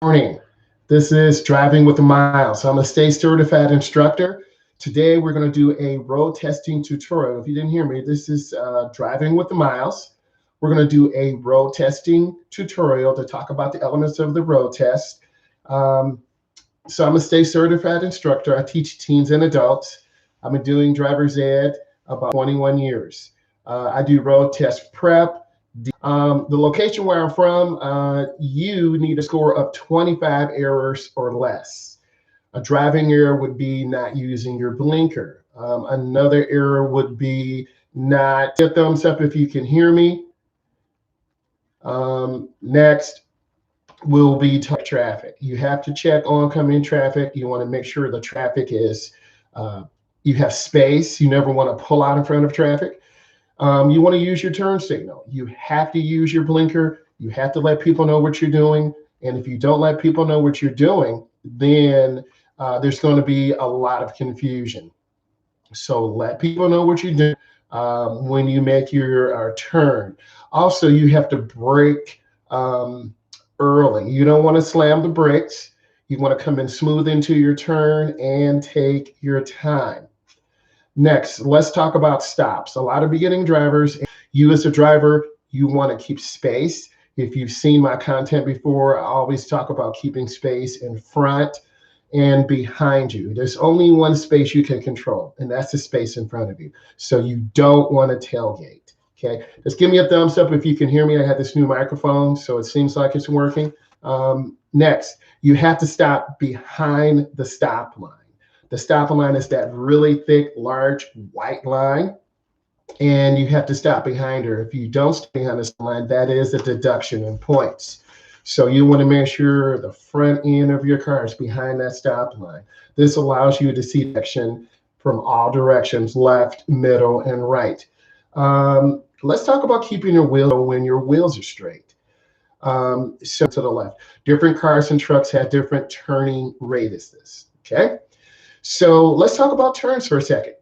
Morning. This is Driving with Myles. I'm a state certified instructor. Today we're going to do a road testing tutorial. If you didn't hear me, this is Driving with Myles. We're going to do a road testing tutorial to talk about the elements of the road test. Um, so I'm a state certified instructor. I teach teens and adults. I've been doing driver's ed about 21 years. I do road test prep. The location where I'm from, you need a score of 25 errors or less. A driving error would be not using your blinker. Another error would be not a thumbs up if you can hear me. Next will be traffic. You have to check oncoming traffic. You want to make sure the traffic is, you have space. You never want to pull out in front of traffic. You want to use your turn signal. You have to use your blinker. You have to let people know what you're doing. And if you don't let people know what you're doing, then there's going to be a lot of confusion. So let people know what you're doing when you make your turn. Also, you have to brake early. You don't want to slam the brakes. You want to come in smooth into your turn and take your time. Next, let's talk about stops. A lot of beginning drivers, you as a driver, you want to keep space. If you've seen my content before, I always talk about keeping space in front and behind you. There's only one space you can control, and that's the space in front of you. So you don't want to tailgate. Okay, just give me a thumbs up if you can hear me. I have this new microphone, so it seems like it's working. Next, you have to stop behind the stop line. The stop line is that really thick, large white line, and you have to stop behind her. If you don't stay behind the line, that is a deduction in points. So you want to make sure the front end of your car is behind that stop line. This allows you to see direction from all directions, left, middle, and right. Let's talk about keeping your wheel when your wheels are straight. So to the left, different cars and trucks have different turning radiuses. Okay. So let's talk about turns for a second.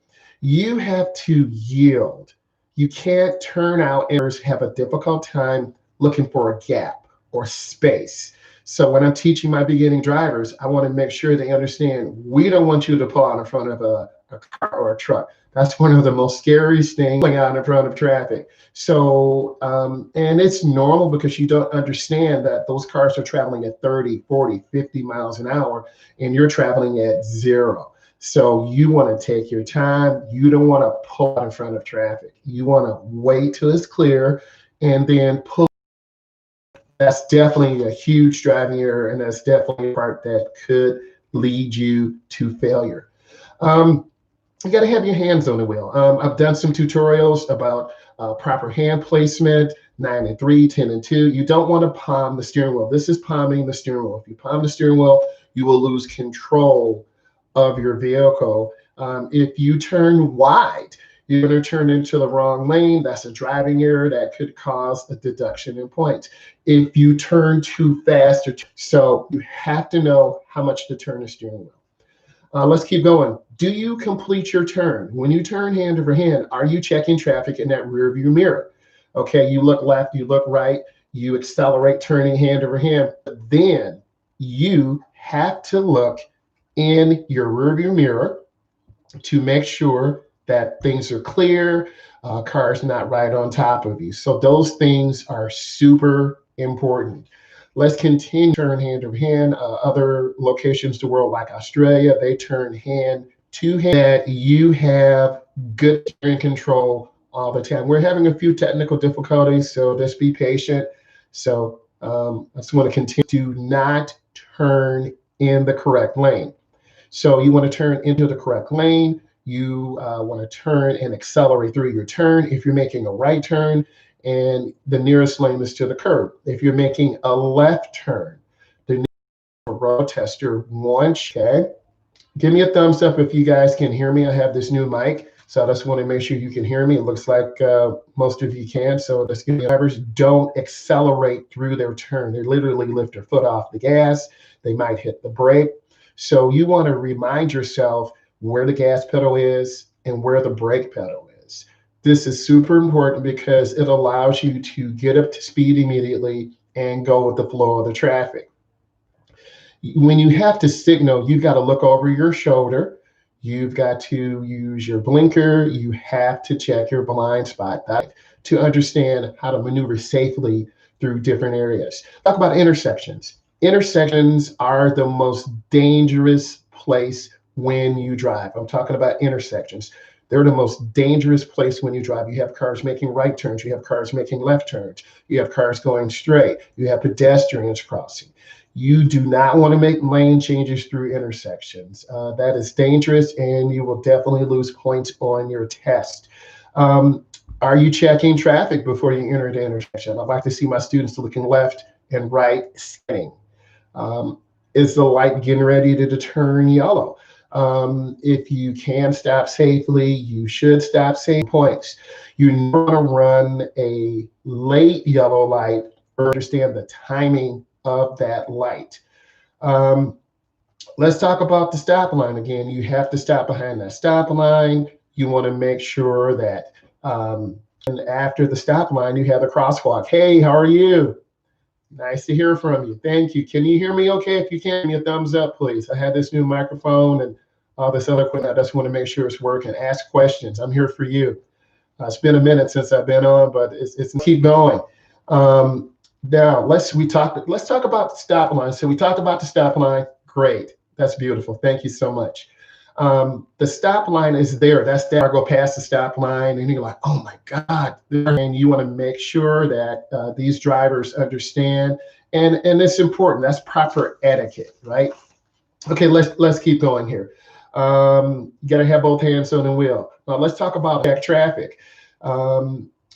You have to yield. You can't turn out errors, have a difficult time looking for a gap or space. So when I'm teaching my beginning drivers, I want to make sure they understand we don't want you to pull out in front of a car or a truck. That's one of the most scariest things, pulling out in front of traffic. So, and it's normal because you don't understand that those cars are traveling at 30, 40, 50 miles an hour, and you're traveling at 0. So you want to take your time. You don't want to pull out in front of traffic. You want to wait till it's clear and then pull. That's definitely a huge driving error, and that's definitely a part that could lead you to failure. You got to have your hands on the wheel. I've done some tutorials about proper hand placement, 9 and 3, 10 and 2. You don't want to palm the steering wheel. This is palming the steering wheel. If you palm the steering wheel, you will lose control of your vehicle. If you turn wide, you're going to turn into the wrong lane. That's a driving error that could cause a deduction in points. If you turn too fast, so you have to know how much to turn the steering wheel. Let's keep going. Do you complete your turn? When you turn hand over hand, are you checking traffic in that rear view mirror? Okay, you look left, you look right, you accelerate turning hand over hand. But then you have to look in your rearview mirror to make sure that things are clear, cars not right on top of you. So those things are super important. Let's continue to turn hand over hand. Other locations in the world like Australia, they turn hand to hand. That you have good steering control all the time. We're having a few technical difficulties, so just be patient. So I just want to continue to not turn in the correct lane. So you want to turn into the correct lane. You want to turn and accelerate through your turn. If you're making a right turn and the nearest lane is to the curb. If you're making a left turn, the nearest road tester wants, okay? Give me a thumbs up if you guys can hear me. I have this new mic, so I just want to make sure you can hear me. It looks like most of you can. So the drivers don't accelerate through their turn. They literally lift their foot off the gas. They might hit the brake. So you want to remind yourself where the gas pedal is and where the brake pedal is. This is super important because it allows you to get up to speed immediately and go with the flow of the traffic. When you have to signal, you've got to look over your shoulder. You've got to use your blinker. You have to check your blind spot to understand how to maneuver safely through different areas. Talk about intersections. Intersections are the most dangerous place when you drive. I'm talking about intersections. They're the most dangerous place when you drive. You have cars making right turns. You have cars making left turns. You have cars going straight. You have pedestrians crossing. You do not want to make lane changes through intersections. That is dangerous, and you will definitely lose points on your test. Are you checking traffic before you enter the intersection? I'd like to see my students looking left and right, scanning. Is the light getting ready to turn yellow? If you can stop safely, you should stop safely. Points. You want to run a late yellow light or understand the timing of that light. Let's talk about the stop line again. You have to stop behind that stop line. You want to make sure that and after the stop line, you have the crosswalk. Hey, how are you? Nice to hear from you. Thank you. Can you hear me okay? If you can, give me a thumbs up, please. I had this new microphone and all this other equipment. I just want to make sure it's working. Ask questions. I'm here for you. It's been a minute since I've been on, but it's keep going. Now let's talk about the stop line. So we talked about the stop line. Great. That's beautiful. Thank you so much. The stop line is there. That's there. I go past the stop line and you're like, oh my God. And you want to make sure that these drivers understand. And it's important. That's proper etiquette, right? Okay, let's keep going here. You got to have both hands on the wheel. Now let's talk about check traffic.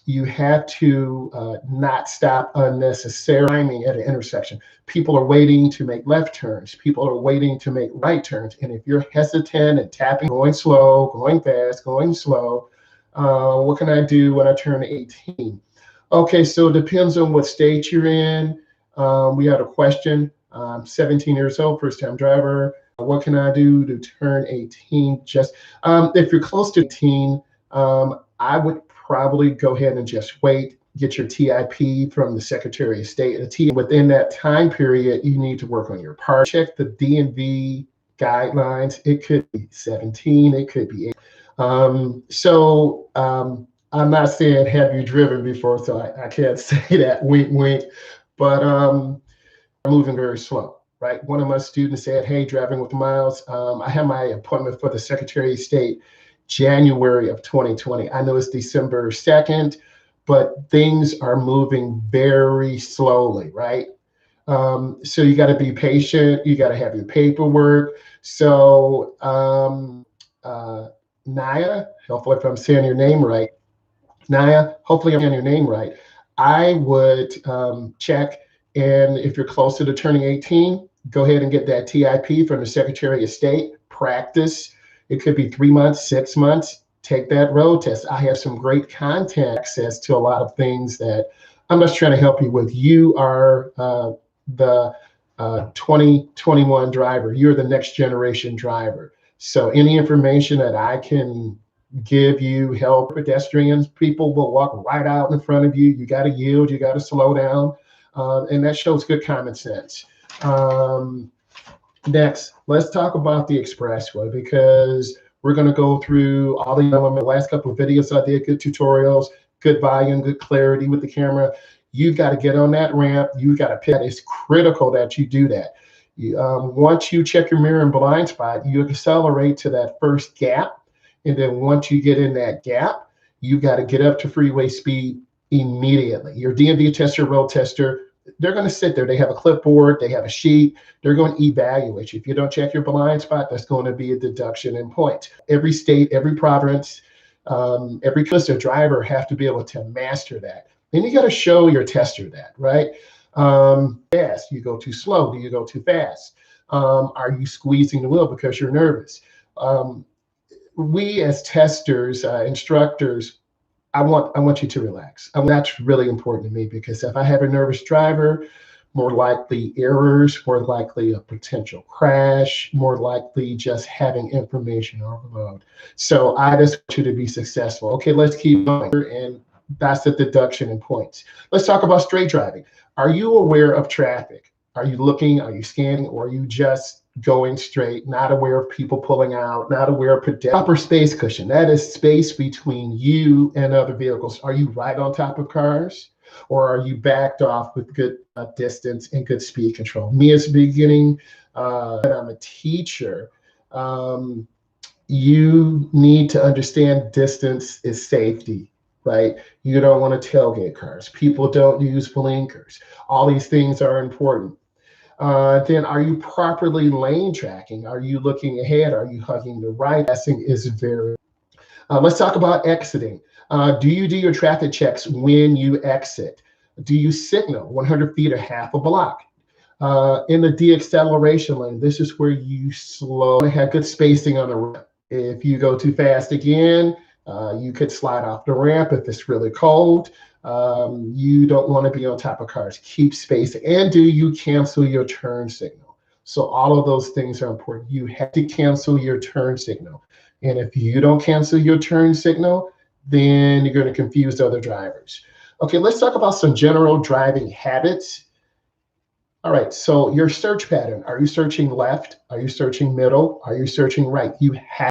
You have to not stop unnecessarily at an intersection. People are waiting to make left turns. People are waiting to make right turns. And if you're hesitant and tapping, going slow, going fast, going slow, what can I do when I turn 18? Okay, so it depends on what state you're in. We had a question. 17 years old, first-time driver. What can I do to turn 18? Just if you're close to 18, I would probably go ahead and just wait, get your TIP from the Secretary of State. Within that time period, you need to work on your part. Check the DMV guidelines. It could be 17, it could be 8. I'm not saying have you driven before, so I can't say that, wink, wink, but moving very slow. Right. One of my students said, hey, driving with Myles, I have my appointment for the Secretary of State January of 2020. I know it's December 2nd, but things are moving very slowly, right? So you got to be patient. You got to have your paperwork. So Naya, hopefully if I'm saying your name right, Naya, hopefully I'm saying your name right. I would check, and if you're closer to turning 18, go ahead and get that TIP from the Secretary of State. Practice. It could be 3 months, 6 months. Take that road test. I have some great content access to a lot of things that I'm just trying to help you with. You are the 2021 driver. You're the next generation driver. So any information that I can give you, help pedestrians, people will walk right out in front of you. You got to yield. You got to slow down. And that shows good common sense. Next, let's talk about the expressway, because we're going to go through all the elements. The last couple of videos I did, good tutorials, good volume, good clarity with the camera. You've got to get on that ramp. You've got to pick. It's critical that you do that. Once you check your mirror and blind spot, you accelerate to that first gap. And then once you get in that gap, you've got to get up to freeway speed immediately. Your DMV tester, road tester, they're going to sit there. They have a clipboard. They have a sheet. They're going to evaluate you. If you don't check your blind spot, that's going to be a deduction in points. Every state, every province, every cluster driver have to be able to master that. Then you got to show your tester that, right? Fast. You go too slow. Do you go too fast? Are you squeezing the wheel because you're nervous? We as testers, instructors, I want you to relax. That's really important to me, because if I have a nervous driver, more likely errors, more likely a potential crash, more likely just having information overload. So I just want you to be successful. Okay, let's keep going. And that's the deduction in points. Let's talk about straight driving. Are you aware of traffic? Are you looking? Are you scanning? Or are you just going straight, not aware of people pulling out, not aware of proper space cushion? That is space between you and other vehicles. Are you right on top of cars? Or are you backed off with good distance and good speed control? Me as a beginning, I'm a teacher. You need to understand distance is safety, right? You don't want to tailgate cars. People don't use blinkers. All these things are important. Then are you properly lane tracking? Are you looking ahead? Are you hugging the right? Passing is very. Let's talk about exiting. Do you do your traffic checks when you exit? Do you signal 100 feet or half a block? In the de-acceleration lane, this is where you slow and have good spacing on the ramp. If you go too fast again, you could slide off the ramp if it's really cold. You don't want to be on top of cars. Keep space. And do you cancel your turn signal? So all of those things are important. You have to cancel your turn signal. And if you don't cancel your turn signal, then you're going to confuse other drivers. Okay, let's talk about some general driving habits. All right, so your search pattern. Are you searching left? Are you searching middle? Are you searching right? You have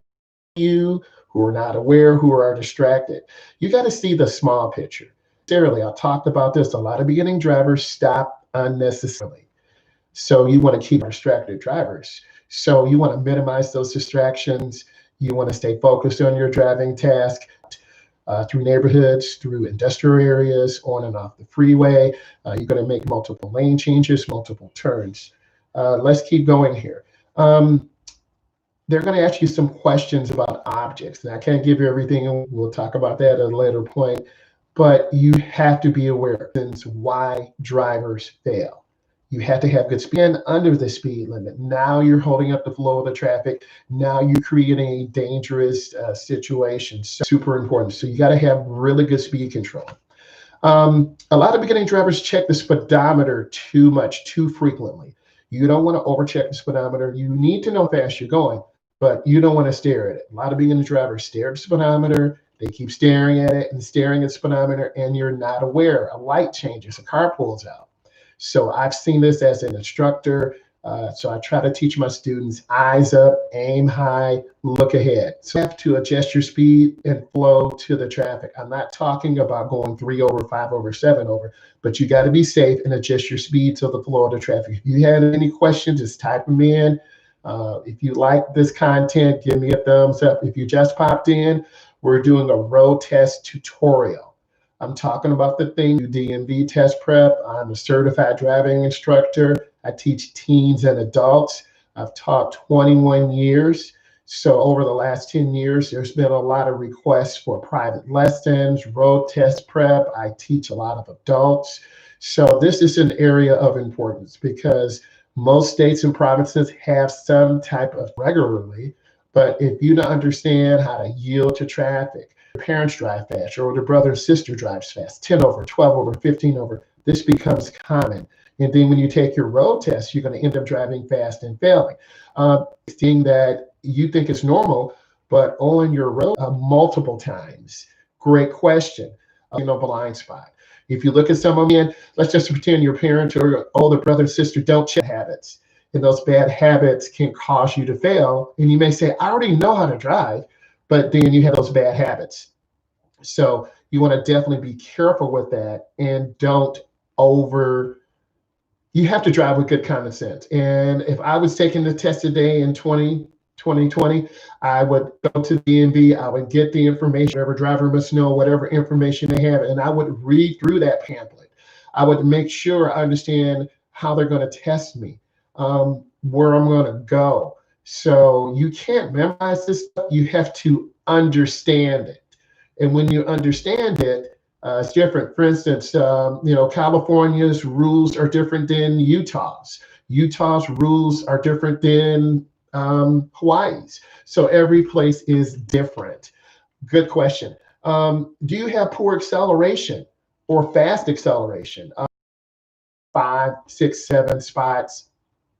you who are not aware, who are distracted. You got to see the small picture. I talked about this. A lot of beginning drivers stop unnecessarily. So you want to keep distracted drivers. So you want to minimize those distractions. You want to stay focused on your driving task. Through neighborhoods, through industrial areas, on and off the freeway. You're going to make multiple lane changes, multiple turns. Let's keep going here. They're going to ask you some questions about objects. And I can't give you everything, and we'll talk about that at a later point. But you have to be aware of why drivers fail. You have to have good speed under the speed limit. Now you're holding up the flow of the traffic. Now you're creating a dangerous situation. So super important. So you got to have really good speed control. A lot of beginning drivers check the speedometer too much, too frequently. You don't want to overcheck the speedometer. You need to know how fast you're going, but you don't want to stare at it. A lot of beginning drivers stare at the speedometer. They keep staring at it and staring at the speedometer, and you're not aware. A light changes, a car pulls out. So I've seen this as an instructor. So I try to teach my students, eyes up, aim high, look ahead. So you have to adjust your speed and flow to the traffic. I'm not talking about going 3 over, 5 over, 7 over, but you got to be safe and adjust your speed to the flow of the traffic. If you have any questions, just type them in. If you like this content, give me a thumbs up. If you just popped in, we're doing a road test tutorial. I'm talking about the thing, DMV test prep. I'm a certified driving instructor. I teach teens and adults. I've taught 21 years. So over the last 10 years, there's been a lot of requests for private lessons, road test prep. I teach a lot of adults. So this is an area of importance because most states and provinces have some type of regularly, but if you don't understand how to yield to traffic, your parents drive fast, or the brother or sister drives fast, 10 over, 12 over, 15 over, this becomes common. And then when you take your road test, you're going to end up driving fast and failing. Thing that you think is normal, but on your road multiple times. Great question. Blind spot. If you look at someone, let's just pretend your parent or your older brother or sister don't check habits. And those bad habits can cause you to fail. And you may say, I already know how to drive, but then you have those bad habits. So you want to definitely be careful with that and don't you have to drive with good common sense. And if I was taking the test today in 2020, I would go to the DMV, I would get the information, whatever driver must know, whatever information they have, and I would read through that pamphlet. I would make sure I understand how they're going to test me, where I'm going to go. So you can't memorize this stuff. You have to understand it. And when you understand it, it's different. For instance, California's rules are different than Utah's. Utah's rules are different than Hawaii's. So every place is different. Good question. Do you have poor acceleration or fast acceleration? 5, 6, 7 spots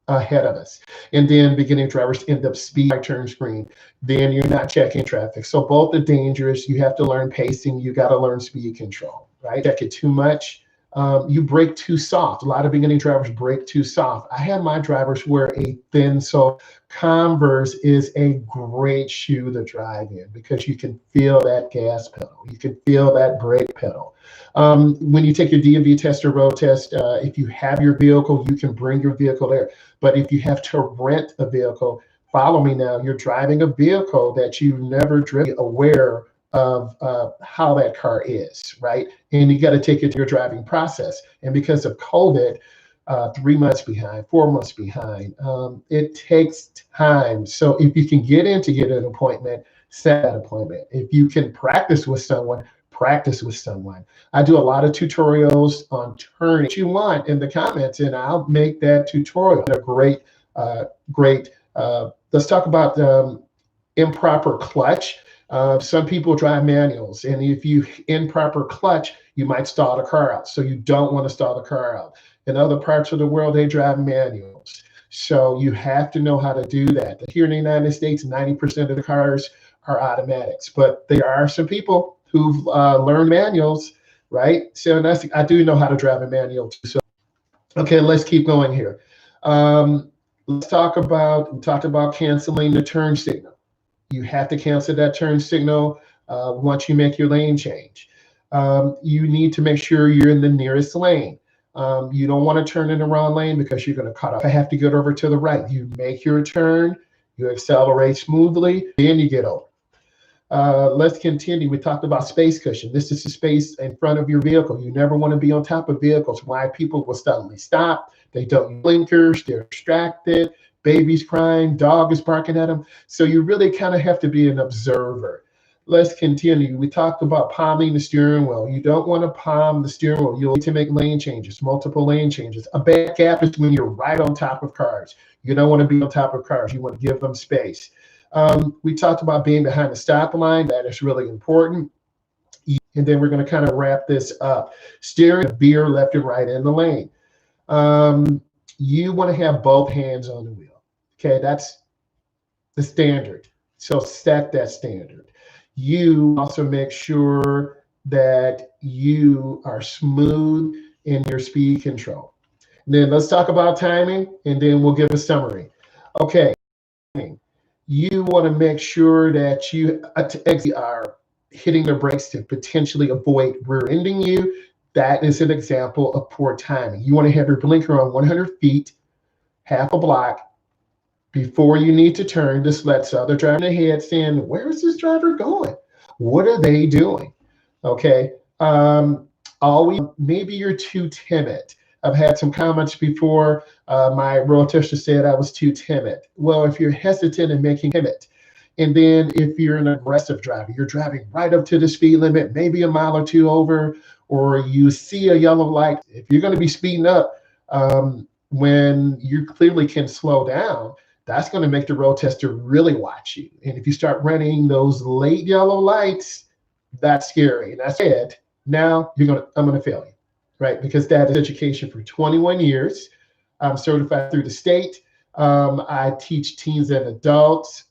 ahead of us. And then beginning drivers end up speed turn screen. Then you're not checking traffic. So both are dangerous. You have to learn pacing. You got to learn speed control, right? Check it too much. You brake too soft. A lot of beginning drivers brake too soft. I have my drivers wear a thin sole. Converse is a great shoe to drive in because you can feel that gas pedal. You can feel that brake pedal. When you take your DMV test or road test, if you have your vehicle, you can bring your vehicle there. But if you have to rent a vehicle, follow me now, you're driving a vehicle that you've never driven, aware of how that car is, right? And you got to take it to your driving process. And because of COVID, 3 months behind, 4 months behind, it takes time. So if you can get in to get an appointment, set that appointment. If you can practice with someone, practice with someone. I do a lot of tutorials on turning what you want in the comments, and I'll make that tutorial a great. Let's talk about improper clutch. Some people drive manuals, and if you improper clutch, you might stall the car out. So you don't want to stall the car out. In other parts of the world, they drive manuals. So you have to know how to do that. Here in the United States, 90% of the cars are automatics, but there are some people who've learned manuals, right? So I do know how to drive a manual too. So, okay, let's keep going here. Let's talk about canceling the turn signal. You have to cancel that turn signal once you make your lane change. You need to make sure you're in the nearest lane. You don't want to turn in the wrong lane because you're going to cut off. I have to get over to the right. You make your turn, you accelerate smoothly, then you get over. Let's continue. We talked about space cushion. This is the space in front of your vehicle. You never want to be on top of vehicles. Why? People will suddenly stop. They don't use blinkers. They're distracted. Baby's crying. Dog is barking at them. So you really kind of have to be an observer. Let's continue. We talked about palming the steering wheel. You don't want to palm the steering wheel. You'll need to make lane changes, multiple lane changes. A bad gap is when you're right on top of cars. You don't want to be on top of cars. You want to give them space. We talked about being behind the stop line. That is really important. And then we're going to kind of wrap this up. Steering the veer left and right in the lane. You want to have both hands on the wheel. Okay, that's the standard. So set that standard. You also make sure that you are smooth in your speed control. And then let's talk about timing, and then we'll give a summary. Okay. You want to make sure that you are hitting the brakes to potentially avoid rear-ending you. That is an example of poor timing. You want to have your blinker on 100 feet, half a block, before you need to turn. This lets other driver ahead saying, where is this driver going? What are they doing? Okay. Always, maybe you're too timid. I've had some comments before. My road tester said I was too timid. Well, if you're hesitant and making timid, and then if you're an aggressive driver, you're driving right up to the speed limit, maybe a mile or two over, or you see a yellow light, if you're going to be speeding up when you clearly can slow down, that's going to make the road tester really watch you. And if you start running those late yellow lights, that's scary. And I said, now I'm going to fail you. Right, because that is education for 21 years. I'm certified through the state. I teach teens and adults.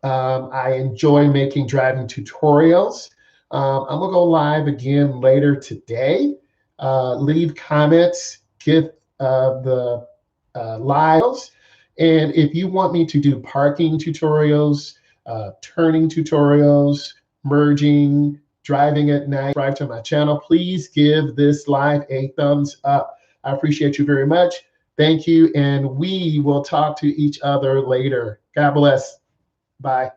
I enjoy making driving tutorials. I'm gonna go live again later today. Leave comments, give the lives. And if you want me to do parking tutorials, turning tutorials, merging, driving at night, subscribe to my channel, please give this live a thumbs up. I appreciate you very much. Thank you, and we will talk to each other later. God bless. Bye.